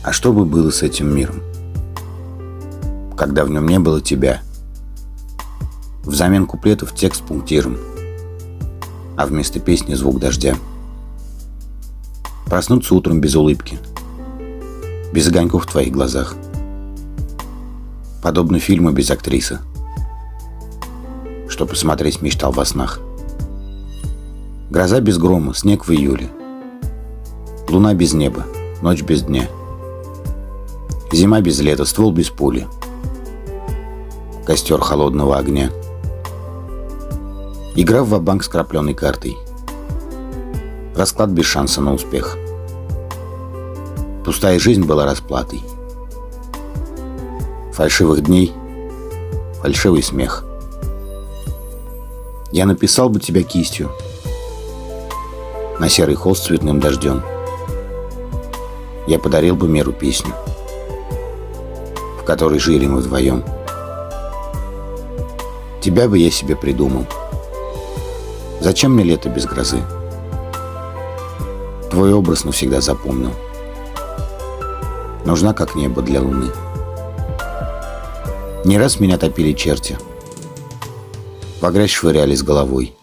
А что бы было с этим миром, когда в нем не было тебя? Взамен куплетов текст пунктиром, а вместо песни звук дождя. Проснуться утром без улыбки, без огоньков в твоих глазах, подобно фильму без актрисы, что посмотреть мечтал во снах. Гроза без грома, снег в июле, луна без неба, ночь без дня, зима без лета, ствол без пули, костер холодного огня. Игра в ва-банк с крапленой картой, расклад без шанса на успех. Пустая жизнь была расплатой. Фальшивых дней, фальшивый смех. Я написал бы тебя кистью на серый холст цветным дождем. Я подарил бы миру песню, в которой жили мы вдвоем. Тебя бы я себе придумал. Зачем мне лето без грозы? Твой образ навсегда запомнил. Нужна как небо для луны. Не раз меня топили черти, в грязь швыряли с головой.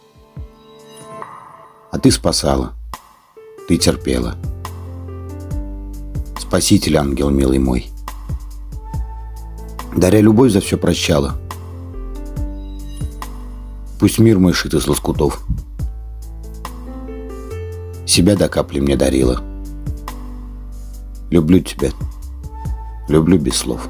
А ты спасала, ты терпела. Спаситель, ангел милый мой, даря любовь, за все прощала. Пусть мир мой шит из лоскутов, себя до капли мне дарила. Люблю тебя, люблю без слов.